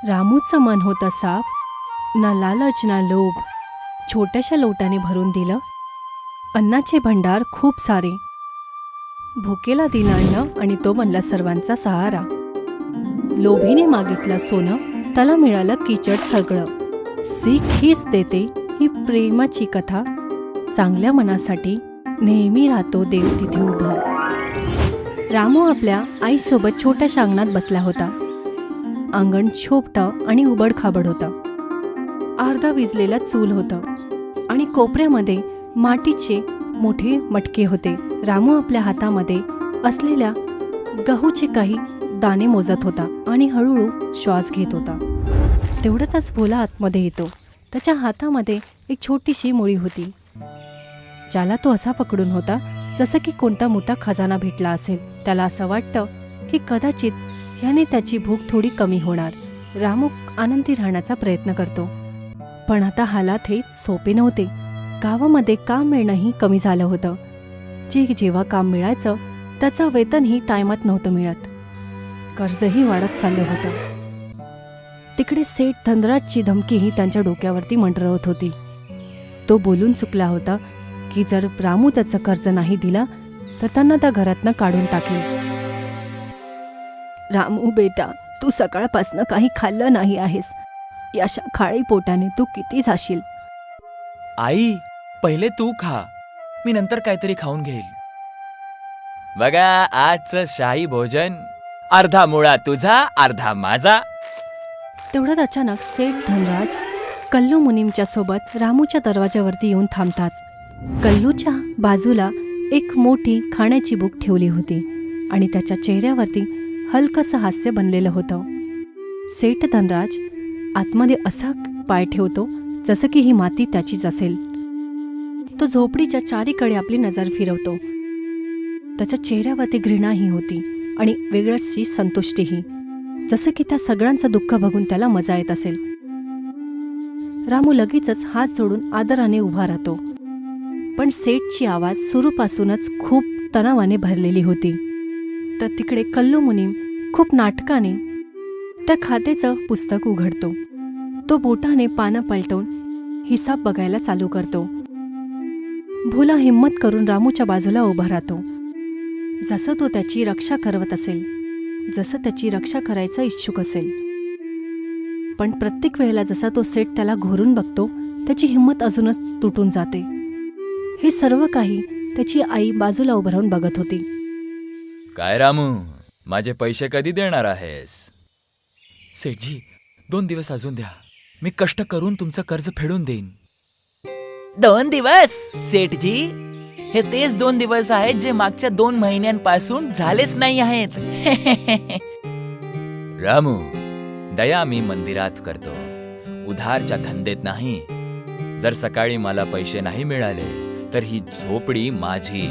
रामूचं मन होतं साफ, ना लालच ना लोभ. छोट्याशा लोटाने भरून दिलं अन्नाचे भंडार खूप सारे. भुकेला दिलं अन्न आणि तो बनला सर्वांचा सहारा. लोभीने मागितलं सोनं, त्याला मिळालं किचड सगळं. सीख हीच देते ही प्रेमाची कथा. चांगल्या मनासाठी नेहमी राहतो देव तिथे उभा. रामू आपल्या आईसोबत छोट्याशा अंगणात बसला होता. अंगण छोपटं आणि उबडखाबड होतं. अर्धा विजलेला चूल होतं आणि कोपऱ्यामध्ये मातीचे मोठे मटके होते. रामू आपल्या हातामध्ये असलेल्या गहूचे काही दाणे मोजत होता आणि हळूहळू श्वास घेत होता. तेवढ्यातच भोला आतमध्ये येतो. त्याच्या हातामध्ये एक छोटीशी मुळी होती, ज्याला तो असा पकडून होता जसं की कोणता मोठा खजाना भेटला असेल. त्याला असं वाटतं की कदाचित ह्याने त्याची भूक थोडी कमी होणार. रामू आनंदी राहण्याचा प्रयत्न करतो, पण आता हालात हे सोपे नव्हते. गावामध्ये काम मिळणंही कमी झालं होतं. जेव्हा काम मिळायचं त्याचं वेतनही टायमात नव्हतं मिळत. कर्जही वाढत चाललं होतं. तिकडे सेठ धनराजची धमकीही त्यांच्या डोक्यावरती मंडरवत होती. तो बोलून चुकला होता की जर रामू त्याचं कर्ज नाही दिला तर त्यांना त्या घरातनं काढून टाकेल. रामू बेटा, तू सकाळपासनं काही खाल्लं नाही आहेस. याशा खाळी पोटाने तू किती जाशील. आई, पहिले तू खा, मी नंतर काहीतरी खाऊन घेईल. बघा, आजचं शाही भोजन अर्धा मुळा तुझा अर्धा माझा. तेवढ्यात अचानक सेठ धनराज कल्लू मुनीमच्या सोबत रामूच्या दरवाजावरती येऊन थांबतात. कल्लूच्या बाजूला एक मोठी खाण्याची बुक ठेवली होती आणि त्याच्या चेहऱ्यावरती हलकसं हास्य बनलेलं होतं. सेठ धनराज आतमध्ये असा पाय ठेवतो जसं की ही माती त्याचीच असेल. तो झोपडीच्या चारीकडे आपली नजर फिरवतो. त्याच्या चेहऱ्यावरती घृणाही होती आणि वेगळ्याची संतुष्टीही, जसं की त्या सगळ्यांचं दुःख बघून त्याला मजा येत असेल. रामू लगेचच हात जोडून आदराने उभा राहतो. पण सेठची आवाज सुरूपासूनच खूप तणावाने भरलेली होती. तर तिकडे कल्लू मुनीम खूप नाटकाने त्या खात्याचं पुस्तक उघडतो. तो बोटाने पानं पलटवून हिसाब बघायला चालू करतो. भोला हिम्मत करून रामूच्या बाजूला उभा राहतो, जसं तो त्याची रक्षा करत असेल, जसं त्याची रक्षा करायचा इच्छुक असेल. पण प्रत्येक वेळेला जसा तो सेठ त्याला घोरून बघतो, त्याची हिम्मत अजूनच तुटून जाते. हे सर्व काही त्याची आई बाजूला उभं राहून बघत होती. काय रामू, माझे पैसे कधी देणार आहेस? सेठजी, 2 दिवस अजून द्या, मी कष्ट करून तुमचं कर्ज फेडून देईन. 2 दिवस सेठजी? हे तेच 2 दिवस आहेत जे मागच्या 2 महिन्यांपासून झालेच नाही आहेत. रामू, दया मी मंदिरात करतो, उधारच्या धंदेत नाही. जर सकाळी मला पैसे नाही मिळाले तर ही झोपडी माझी.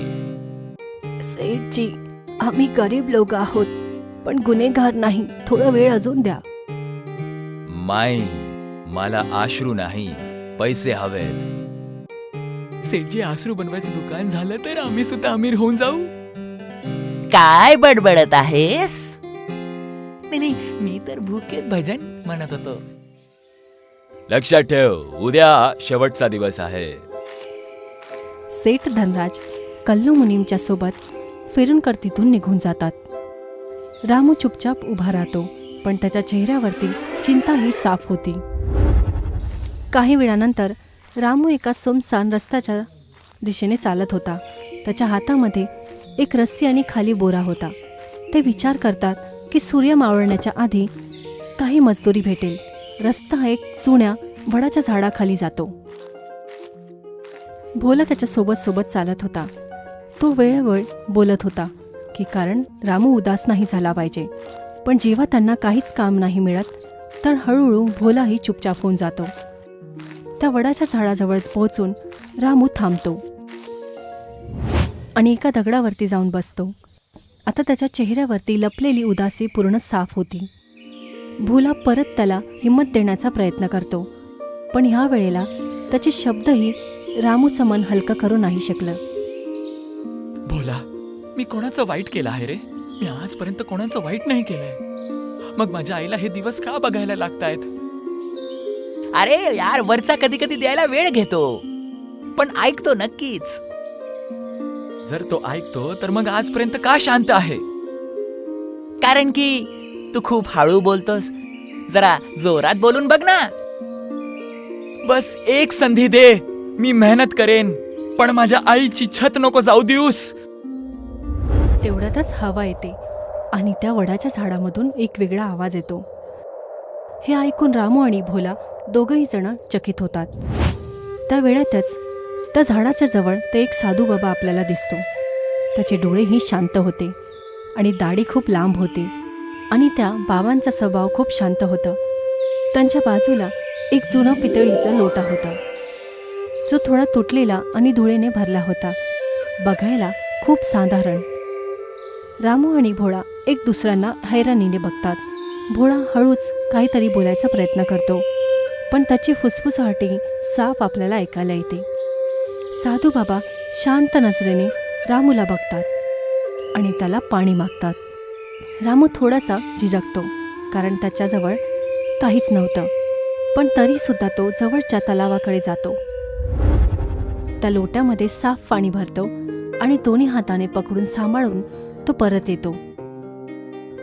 सेठजी, आम्ही गरीब लोक आहोत, पण गुन्हेगार नाही. थोडा वेळ अजून द्या. माई, मला आश्रू नाही, पैसे हवेत. सेठजी, आश्रू बनवायचं दुकान झालं तर आम्ही सुद्धा अमीर होऊन जाऊ. काय बडबडत आहेस? नाही, मी तर भूकेत भजन म्हणत होतो. लक्षात ठेव, उद्या शेवटचा दिवस आहे. सेठ धनराज कल्लू मुनीमच्या सोबत फिरून कर तिथून निघून जातात. रामू चुपचाप उभा राहतो, पण त्याच्या चेहऱ्यावरती चिंताही साफ होती. काही वेळानंतर रामू एका सुमसान रस्त्याच्या दिशेने चालत होता. त्याच्या हातामध्ये एक रस्सी आणि खाली बोरा होता. ते विचार करतात की सूर्य मावळण्याच्या आधी काही मजदुरी भेटेल. रस्ता एक जुन्या वडाच्या झाडाखाली जातो. भोला त्याच्या सोबत चालत होता. तो वेळोवेळ बोलत होता की कारण रामू उदास नाही झाला पाहिजे. पण जेव्हा त्यांना काहीच काम नाही मिळत तर हळूहळू भोलाही चुपचाप होऊन जातो. त्या वडाच्या झाडाजवळ पोहोचून रामू थांबतो आणि एका दगडावरती जाऊन बसतो. आता त्याच्या चेहऱ्यावरती लपलेली उदासी पूर्ण साफ होती. भोला परत त्याला हिंमत देण्याचा प्रयत्न करतो, पण ह्या वेळेला त्याचे शब्दही रामूचं मन हलकं करू नाही शकलं. भोला, मी कोणाचं वाईट केलं आहे रे? मी आजपर्यंत कोणाचं वाईट नाही केलंय. मग माझ्या आईला हे दिवस का बघायला लागतायत? अरे यार, वरचा कधी कधी द्यायला वेळ घेतो, पण ऐकतो नक्कीच. जर तो ऐकतो तर मग आजपर्यंत का शांत आहे? कारण की तू खूप हळू बोलतोस. जरा जोरात बोलून बघ ना. बस एक संधी दे, मी मेहनत करेन, पण माझ्या आईची छत नको जाऊ देऊस. तेवढ्यातच हवा येते आणि त्या वडाच्या झाडामधून एक वेगळा आवाज येतो. हे ऐकून रामू आणि भोला दोघंही जण चकित होतात. त्या वेळातच त्या झाडाच्या जवळ ते एक साधू बाबा आपल्याला दिसतो. त्याचे डोळेही शांत होते आणि दाढी खूप लांब होती आणि त्या बाबांचा स्वभाव खूप शांत होता. त्यांच्या बाजूला एक जुना पितळीचा लोटा होता, जो थोडा तुटलेला आणि धुळेने भरला होता. बघायला खूप साधारण. रामू आणि भोळा एक दुसऱ्यांना हैराणीने बघतात. भोळा हळूच काहीतरी बोलायचा प्रयत्न करतो, पण त्याची फुसफुसाहटी साफ आपल्याला ऐकायला येते. साधू बाबा शांत नजरेने रामूला बघतात आणि त्याला पाणी मागतात. रामू थोडासा झिजकतो, कारण त्याच्याजवळ काहीच नव्हतं, पण तरीसुद्धा तो जवळच्या तलावाकडे जातो. त्या लोट्यामध्ये साफ पाणी भरतो आणि दोन्ही हाताने पकडून सांभाळून तो परत येतो.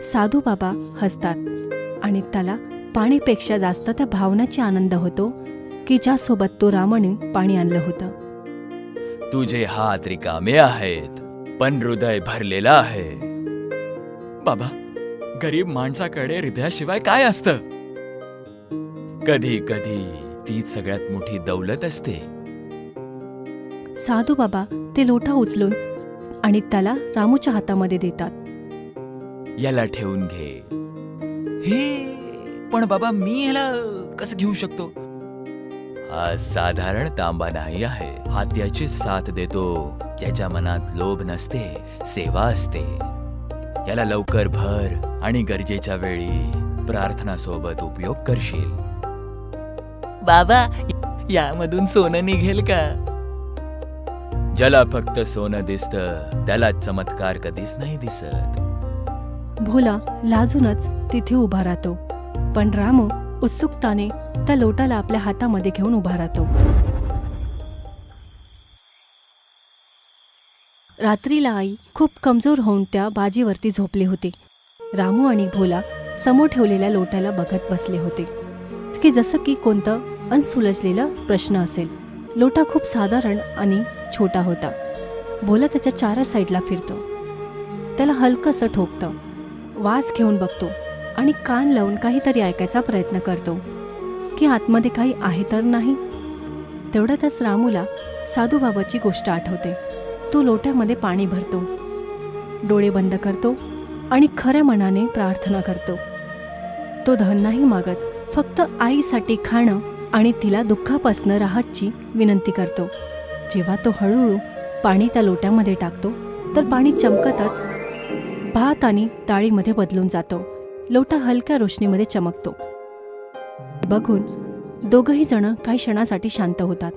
साधू बाबा हसतात आणि त्याला पाणीपेक्षा जास्त त्या भावनाची आनंद होतो की ज्यासोबत तो रामाने पाणी आणलं होतं. तुझे हात रिकामे आहेत, पण हृदय भरलेलं आहे. बाबा, गरीब माणसाकडे हृदयाशिवाय काय असतं? कधी कधी तीच सगळ्यात मोठी दौलत असते. साधू बाबा ते लोटा उचलून आणि त्याला रामूच्या हातामध्ये देतात. याला ठेवून घे. हे पण बाबा, मी ह्याला कसं घेऊ शकतो? हा साधारण तांबा नाही आहे. हा त्याची साथ देतो. त्याच्या मनात लोभ नसते, सेवा असते. याला लवकर भर आणि गरजेच्या वेळी प्रार्थना सोबत उपयोग करशील. बाबा, यामधून सोनं निघेल का? ज्याला फक्त सोनं दिसतं त्याला चमत्कार कधीच नाही दिसत. भोला लाजूनच तिथे उभा राहतो, पण रामू उत्सुकताने त्या लोटाला आपल्या हातामध्ये घेऊन उभा राहतो. रात्रीला आई खूप कमजोर होऊन त्या बाजीवरती झोपली होती. रामू आणि भोला समोर ठेवलेल्या लोट्याला बघत बसले होते की जसं की कोणतं अनसुलझलेला प्रश्न असेल. लोटा खूप साधारण आणि छोटा होता. भोला त्याच्या चारा साईडला फिरतो, त्याला हलकंसं ठोकतं, वास घेऊन बघतो आणि कान लावून काहीतरी ऐकायचा प्रयत्न करतो की आतमध्ये काही आहे तर नाही. तेवढ्यातच रामूला साधूबाबाची गोष्ट आठवते. तो लोट्यामध्ये पाणी भरतो, डोळे बंद करतो आणि खऱ्या मनाने प्रार्थना करतो. तो धन नाही मागत, फक्त आईसाठी खाणं आणि तिला दुःखापासनं राहतची विनंती करतो. जेव्हा तो हळूहळू पाणी त्या लोट्यामध्ये टाकतो तर पाणी चमकतच भात आणि डाळीमध्ये बदलून जातो. लोटा हलक्या रोशनीमध्ये चमकतो. बघून दोघंही जण काही क्षणासाठी शांत होतात.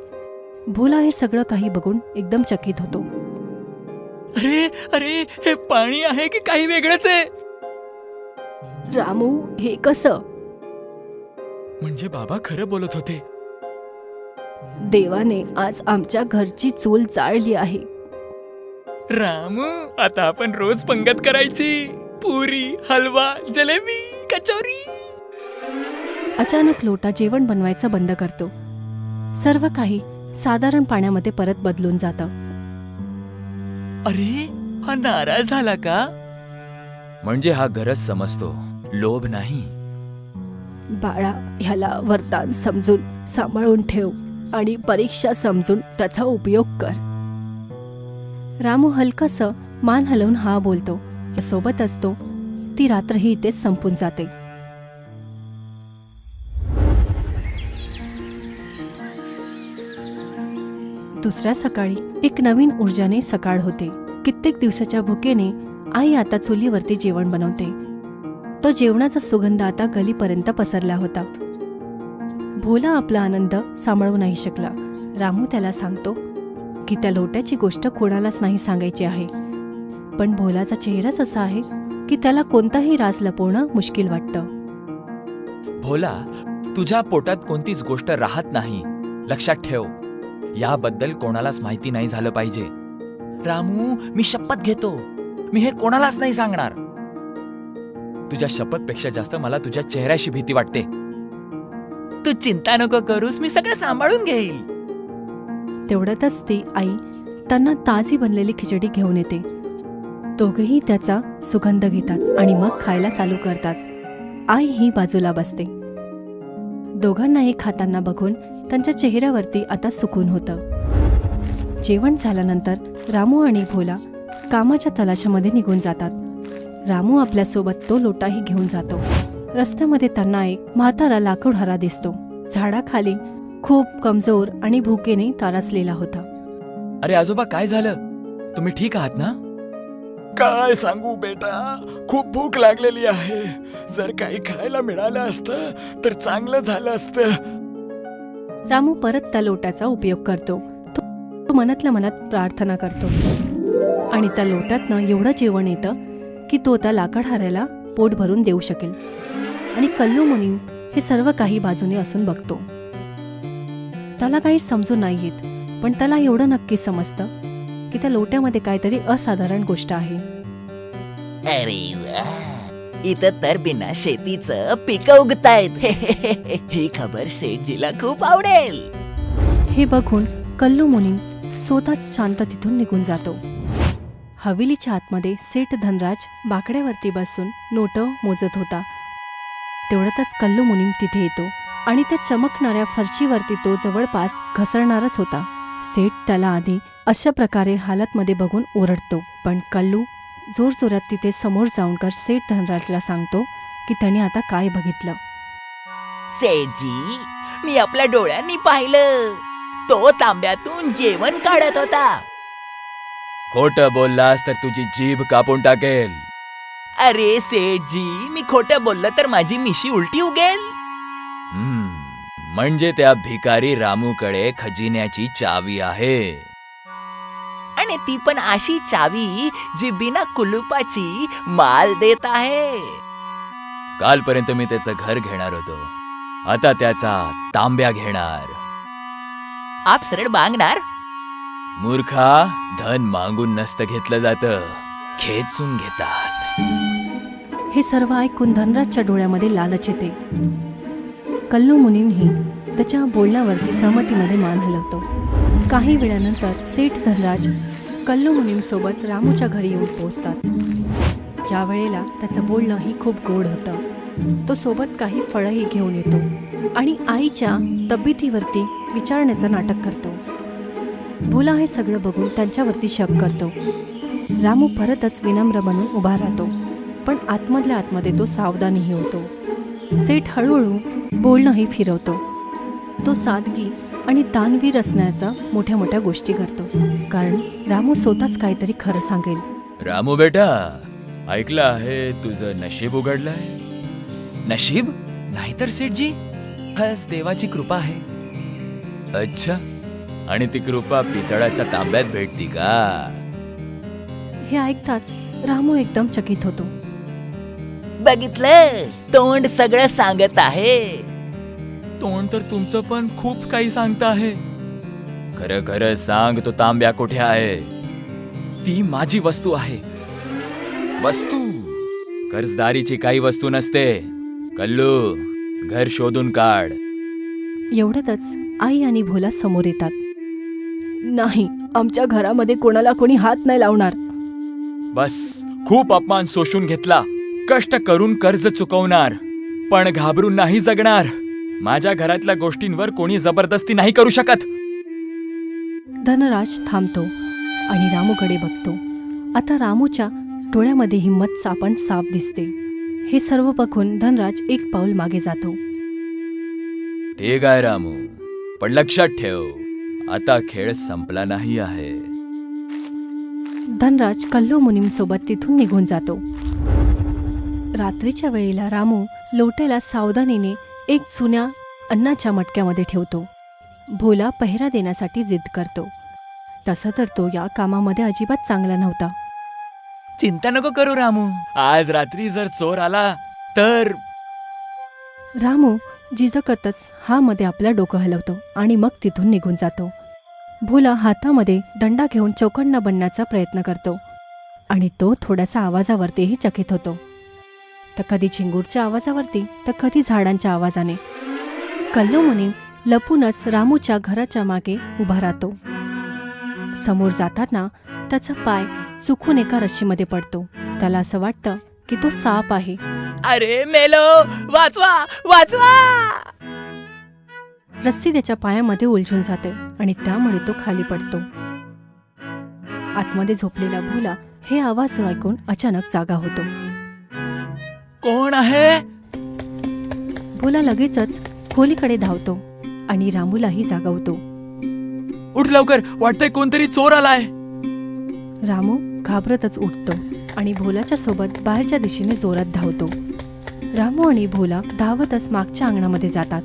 भोला हे सगळं काही बघून एकदम चकित होतो. अरे अरे, हे पाणी आहे की काही वेगळंच आहे? रामू, हे कसं? म्हणजे बाबा खरं बोलत होते. देवाने आज आमच्या घरची चूल जाळली आहे. रामू, आता आपण रोज पंगत करायची. पुरी, हलवा, जलेबी, कचोरी. अचानक लोटा जेवण बनवायचं बंद करतो. सर्व काही साधारण पाण्यामध्ये परत बदलून जातं. अरे, हा नाराज झाला का? म्हणजे हा गरज समजतो, लोभ नाही. बाळा, ह्याला वरदान समजून सांभाळून ठेव आणि परीक्षा समजून त्याचा उपयोग कर. रामू हलकसं मान हलवून हा बोलतो. सोबत असतो ती रात्रही इथेच संपून जाते. दुसऱ्या सकाळी एक नवीन ऊर्जाने सकाळ होते. कित्येक दिवसाच्या भुकेने आई आता चुलीवरती जेवण बनवते. तो जेवणाचा सुगंध आता गलीपर्यंत पसरला होता. भोला आपला आनंद सांभाळू नाही शकला. रामू त्याला सांगतो की त्या लोट्याची गोष्ट कोणालाच नाही सांगायची आहे. पण भोलाचा चेहराच असा आहे की त्याला कोणताही राज लपवणं मुश्किल वाटतं. भोला, तुझ्या पोटात कोणतीच गोष्ट राहत नाही, लक्षात ठेव. याबद्दल कोणालाच माहिती नाही झालं पाहिजे. रामू, मी शपथ घेतो, मी हे कोणालाच नाही सांगणार. तुझ्या शपथपेक्षा जास्त मला तुझ्या चेहऱ्याशी भीती वाटते. तू चिंता नको करूस, मी सगळं सांभाळून घेईल. तेवढ्यातच ती आई त्यांना ताजी बनलेली खिचडी घेऊन येते. दोघेही त्याचा सुगंध घेतात आणि मग खायला चालू करतात. आई ही बाजूला बसते. दोघांनाही खाताना बघून त्यांच्या चेहऱ्यावरती आता सुकून होतं. जेवण झाल्यानंतर रामू आणि भोला कामाच्या तलाशामध्ये निघून जातात. रामू आपल्यासोबत तो लोटाही घेऊन जातो. रस्त्यामध्ये त्यांना एक म्हातारा लाकूडहारा दिसतो. झाडाखाली खूप कमजोर आणि भुकेने त्रासलेला होता. अरे आजोबा, काय झालं? तुम्ही ठीक आहात ना? काय सांगू बेटा, खूप भूक लागलेली आहे. जर काही खायला मिळालं असतं तर चांगलं झालं असतं. रामू परत त्या लोट्याचा उपयोग करतो. तो मनातल्या मनात प्रार्थना करतो आणि त्या लोट्यातनं एवढं जेवण येतं की तो त्या लाकडहाऱ्याला पोट भरून देऊ शकेल. आणि कल्लू मुनी हे सर्व काही बाजूने असून बघतो. त्याला काही समजून नाही येत, पण त्याला एवढं नक्की समजतं की त्या लोट्यामध्ये काहीतरी असाधारण गोष्ट आहे. अरे वा, इथं तर बिना शेतीचं पिकं उगतायत. ही खबर सेठजीला खूप आवडेल. हे बघून कल्लू मुनी स्वतःच शांत तिथून निघून जातो. हवेलीच्या आतमध्ये सेठ धनराज बाकड्यावरती बसून नोटं मोजत होता. तेवढ्यातच कल्लू मुनीम तिथे येतो आणि त्या चमकणाऱ्या फरशीवरती तो जवळपास घसरणारच होता. सेठ त्याला आधी अशा प्रकारे हालतमध्ये बघून ओरडतो, पण कल्लू जोरजोरात तिथे समोर जाऊन सेठ धनराजला सांगतो की त्याने आता काय बघितलं. सेठजी, मी आपल्या डोळ्यांनी पाहिलं. तो तांब्यातून जेवण काढत होता. खोटं बोललास तर तुझी जीभ कापून टाकेल. अरे सेठजी, मी खोटं बोललं तर माझी मिशी उलटी उगेल. म्हणजे त्या भिकारी रामूकडे खजिन्याची चावी आहे. आणि ती पण अशी चावी जी बिना कुलुपाची माल देत आहे. कालपर्यंत मी त्याचं घर घेणार होतो, आता त्याचा तांब्या घेणार. आप सरळ मागणार? मूर्खा, धन मागून नसतं घेतलं जातं, खेचून घेतात. हे सर्व ऐकून धनराजच्या डोळ्यामध्ये लालच येते. कल्लू मुनीमही त्याच्या बोलण्यावरती सहमतीमध्ये मान हलवतो. काही वेळानंतर सेठ धनराज कल्लू मुनीमसोबत रामूच्या घरी येऊन पोहोचतात. या वेळेला त्याचं बोलणंही खूप गोड होतं. तो सोबत काही फळंही घेऊन येतो आणि आईच्या तब्येतीवरती विचारण्याचं नाटक करतो. भोला हे सगळं बघून त्यांच्यावरती शक करतो. रामू परतच विनम्र बनून उभा राहतो, पण आतमधल्या आतमध्ये तो सावधानीही होतो. सेठ हळूहळू बोलणंही फिरवतो. तो सादगी आणि दानवीर असण्याचा मोठ्या मोठ्या गोष्टी करतो, कारण रामू स्वतःच काहीतरी खरं सांगेल. रामू बेटा, ऐकलं आहे तुझं नशीब उघडलंय. नशीब? नाहीतर सेठजी, खरंच देवाची कृपा आहे. अच्छा, आणि ती कृपा पितळाच्या तांब्यात भेटती का? हे ऐकताच रामू एकदम चकित होतो. बघितलं, तोंड सगळं सांगत आहे. तोंड तर तुमचं पण खूप काही सांगत आहे. खरं खरं सांग, तो तांब्या कुठे आहे? ती माझी वस्तू आहे. वस्तू? कर्जदारीची काही वस्तू नसते. कल्लू, घर शोधून काढ. एवढ्यातच आई आणि भोला समोर येतात. नाही, आमच्या घरामध्ये कोणाला कोणी हात नाही लावणार. बस, खूप अपमान सोशून घेतला. कष्ट करून कर्ज चुकवणार, पण घाबरून नाही जगणार. माझ्या घरातल्या गोष्टींवर कोणी जबरदस्ती नाही करू शकत. धनराज थांबतो आणि रामूकडे बघतो. आता रामूच्या डोळ्यामध्ये हिंमत पण साफ दिसते. हे सर्व बघून धनराज एक पाऊल मागे जातो. ठीक आहे रामू, पण लक्षात ठेव, आता खेळ संपला नाही आहे. धनराज कल्लू मुनीमसोबत तिथून निघून जातो. रात्रीच्या वेळेला रामू लोट्याला सावधानीने एक जुन्या अन्नाच्या मटक्यामध्ये ठेवतो. भोला पहिरा देण्यासाठी जिद करतो. तसा तर तो या कामामध्ये अजिबात चांगला नव्हता. चिंता नको करू रामू. आज रात्री जर चोर आला तर रामू जिजकतच हा मध्ये आपलं डोकं हलवतो आणि मग तिथून निघून जातो. भोला हातामध्ये दंडा घेऊन चौकण्णा बनण्याचा प्रयत्न करतो आणि तो थोड्यासा आवाजावरतीही चकित होतो. तर कधी चिंगूरच्या आवाजावरती तर कधी झाडांच्या आवाजाने. कल्लू मुनी लपूनच रामूच्या घराच्या मागे उभा राहतो. समोर जाताना त्याचा पाय चुकून एका रस्सीमध्ये पडतो. त्याला असं वाटतं की तो साप आहे. अरे मेलो, वाचवा वाचवा. रस्सी त्याच्या पायामध्ये उलझून जाते आणि त्यामुळे तो खाली पडतो. आतमध्ये झोपलेला भोला हे आवाज ऐकून अचानक जागा होतो. कोण आहे? भोला लगेचच खोलीकडे धावतो आणि रामूलाही जागवतो. उठ लवकर, वाटतंय कोणतरी चोर आलाय. रामू घाबरतच उठतो आणि भोलाच्या सोबत बाहेरच्या दिशेने जोरात धावतो. रामू आणि भोला धावतच मागच्या अंगणामध्ये जातात.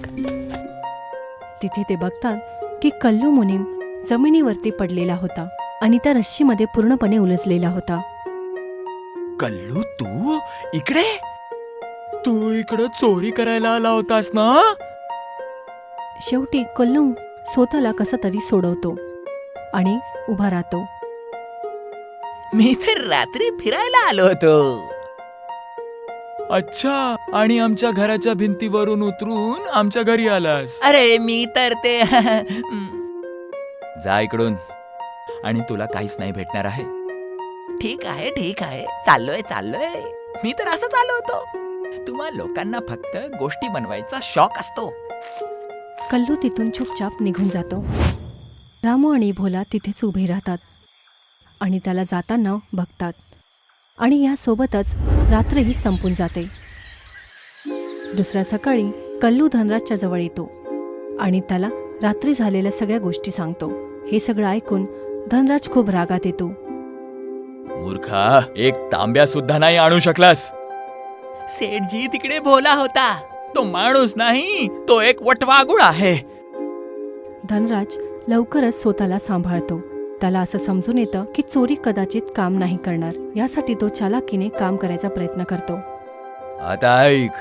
तिथे ते बघतात की कल्लू मुनीम जमिनीवरती पडलेला होता आणि त्या रश्शीमध्ये पूर्णपणे उलझलेला होता. कल्लू, तू इकडे? तू इकडं चोरी करायला आला होतास ना? शेवटी कल्लू स्वतःला कसा तरी सोडवतो आणि उभा राहतो. मी तर रात्री फिरायला आलो होतो. अच्छा, आणि आमच्या घराच्या भिंतीवरून उतरून आमच्या घरी आलास? अरे मी तर ते जा इकडून, आणि तुला काहीच नाही भेटणार आहे. ठीक आहे चाललोय. मी तर असंच आलो होतो. तुम्हा लोकांना फक्त गोष्टी बनवायचा शौक असतो. कल्लू तिथून चुपचाप निघून जातो. रामू आणि भोला तिथेच उभे राहतात आणि त्याला जाताना बघतात आणि यासोबतच रात्रही संपून जाते. दुसऱ्या सकाळी कल्लू धनराजच्या जवळ येतो आणि त्याला रात्री झालेल्या सगळ्या गोष्टी सांगतो. हे सगळं ऐकून धनराज खूप रागात येतो. मूर्खा, एक तांब्या सुद्धा नाही आणू शकलास. सेठजी, तिकडे भोला होता. तो माणूस नाही, तो एक वटवागुळ आहे. धनराज लवकरच स्वतःला सांभाळतो. त्याला असं समजून येतं की चोरी कदाचित काम नाही करणार. यासाठी तो चालाकीने काम करायचा प्रयत्न करतो. आता ऐक,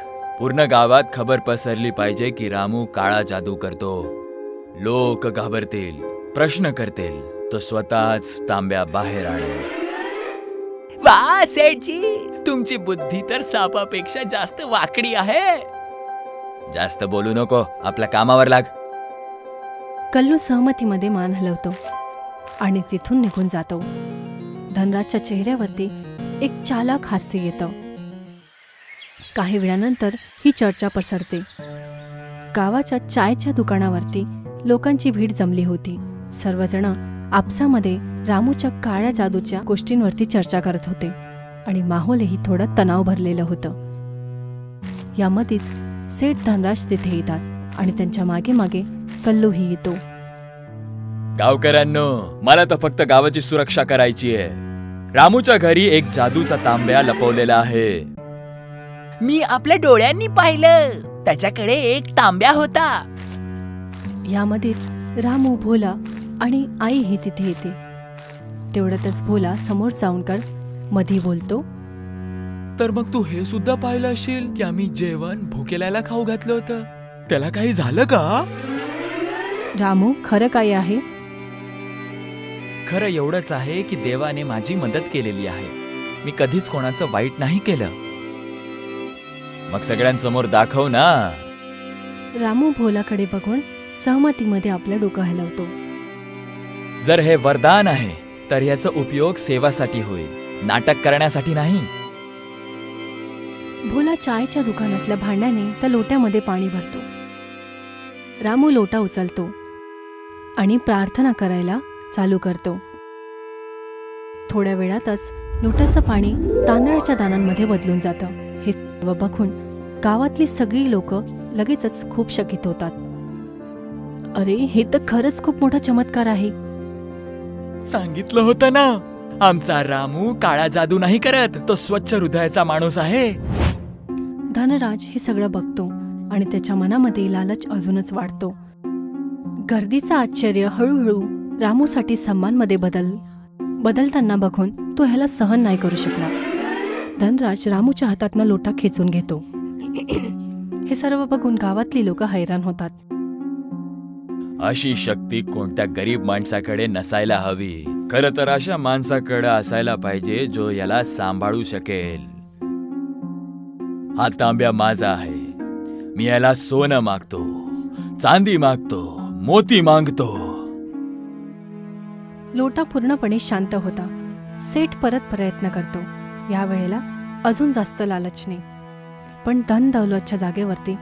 पूर्ण गावात खबर पसरली पाहिजे की रामू काळा जादू करतो. लोक घाबरतील, प्रश्न करतील, तो स्वतःच तांब्या बाहेर आणेल. वा सेठजी, तुमची बुद्धी तर सापापेक्षा जास्त वाकडी आहे. जास्त बोलू नको, आपल्या कामावर लाग. कल्लू सहमतीमध्ये मान हलवतो आणि तिथून निघून जातो. धनराजच्या चेहऱ्यावरती एक चालाक हास्य येतं. काही वेळानंतर ही चर्चा पसरते. गावाच्या चायच्या दुकानावरती लोकांची भीड जमली होती. सर्वजण आपसामध्ये रामूच्या काळ्या जादूच्या गोष्टींवरती चर्चा करत होते आणि माहोलही थोडं तणाव भरलेलं होतं. यामध्येच सेठ धनराज तिथे येतात आणि त्यांच्या मागे मागे कल्लूही येतो. गावकऱ्यांनो, मला तर फक्त गावाची सुरक्षा करायची आहे. रामूच्या घरी एक जादूचा तांब्या लपवलेला आहे. मी आपल्या डोळ्यांनी पाहिलं. त्याच्याकडे एक तांब्या होता. यामध्येच रामू, भोला आणि आईही तिथे येते. तेवढ्यातच भोला समोर जाऊन मधी बोलतो. तर मग तू हे सुद्धा पाहिलं असेल की आम्ही जेवण भुकेल्याला खाऊ घातलं होतं. त्याला काही झालं का? रामू, खरं काय आहे? खरं एवढंच आहे की देवाने माझी मदत केलेली आहे. मी कधीच कोणाचं वाईट नाही केलं. मग सगळ्यांसमोर दाखव ना. रामू भोलाकडे बघून सहमतीमध्ये आपलं डोकं हलवतो. जर हे वरदान आहे तर याचा उपयोग सेवासाठी होईल, नाटक करण्यासाठी नाही. भोला चायच्या दुकानातल्या भांड्याने त्या लोट्यामध्ये पाणी भरतो. रामू लोटा उचलतो आणि प्रार्थना करायला चालू करतो. थोड्या वेळातच लोट्याचं पाणी तांदळाच्या दाणांमध्ये बदलून जातं. हे सर्व बघून गावातली सगळी लोक लगेचच खूप चकित होतात. अरे, हे तर खरंच खूप मोठा चमत्कार आहे. सांगितलं होतं ना, आमचा रामू काळा जादू नाही करत, तो स्वच्छ हृदयाचा माणूस आहे. धनराज हे सगळं बघतो आणि त्याच्या मनामध्ये लालच अजूनच वाढतो. गर्दीचं आश्चर्य हळूहळू रामूसाठी सन्मानमध्ये बदलताना बघून तो ह्याला सहन नाही करू शकला. धनराज रामूच्या हातातनं लोटा खेचून घेतो. हे सर्व बघून गावातली लोक हैराण होतात. अशी शक्ती कोणत्या गरीब माणसाकडे नसायला हवी. खरं तर अशा माणसाकडे असायला पाहिजे जो याला सांभाळू शकेल. हा तांब्या माझा आहे. मी याला सोनं मागतो, चांदी मागतो, मोती मागतो. लोटा पूर्णपणे शांत होता. सेठ परत प्रयत्न करतो. यावेळेला अजून जास्त लालचने, पण धन दौलतच्या जागेवरती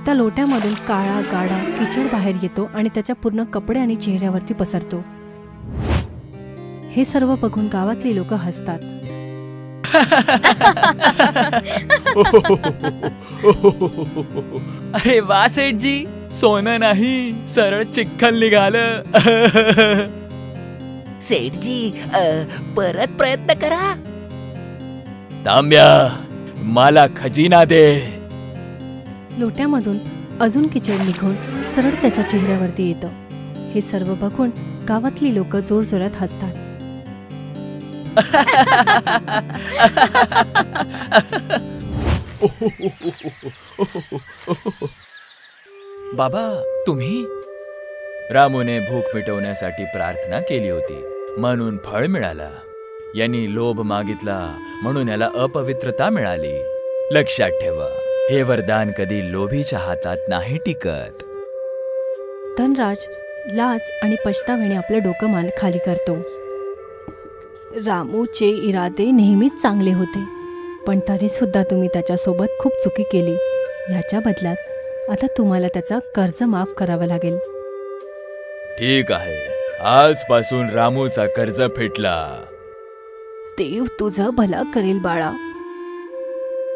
त्या लोट्यामधून काळा गाडा किचड बाहेर येतो आणि त्याच्या पूर्ण कपडे आणि चेहऱ्यावरती पसरतो. हे सर्व बघून गावातली लोक हसतात. अरे वा सेठजी, सोनं नाही सरळ चिखल निघालं. सेठजी परत प्रयत्न करा. तांब्या, मला खजिना दे. लोट्यामधून अजून किचड निघून सरळ त्याच्या चेहऱ्यावरती येतं. हे सर्व बघून गावातली लोक जोरजोरात हसतात. बाबा, तुम्ही? रामूने भूक मिटवण्यासाठी प्रार्थना केली होती म्हणून फळ मिळाला. यांनी लोभ मागितला म्हणून याला अपवित्रता मिळाली. लक्षात ठेवा, हे वरदान कधी लोभीच्या हातात नाही टिकत. धनराज लाज आणि पछताव्याने आपलं डोकं मान खाली करतो. रामूचे इरादे नेहमीच चांगले होते, पण तरी सुद्धा तुम्ही त्याच्यासोबत खूप चुकी केली. याच्या बदल्यात आता तुम्हाला त्याचा कर्ज माफ करावं लागेल. ठीक आहे, आजपासून रामूचा कर्ज फिटला. देव तुझं भला करेल बाळा.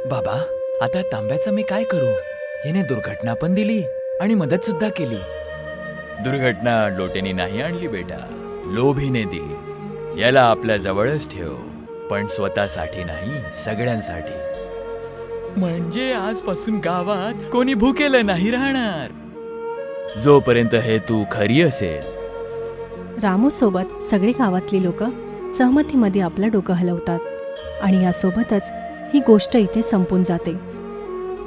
बाबा, आता तांब्याचं मी काय करू? हिने दुर्घटना पण दिली आणि मदत सुद्धा केली. दुर्घटना लोटेने नाही आणली बेटा, लोभीने दिली. याला आपल्या जवळच ठेव, पण स्वतःसाठी नाही, सगळ्यांसाठी. म्हणजे आजपासून गावात कोणी भुकेलं नाही राहणार, जोपर्यंत हे तू खरी असेल. रामू सोबत सगळी गावातली लोक सहमतीमध्ये आपलं डोकं हलवतात आणि यासोबतच ही गोष्ट इथे संपून जाते.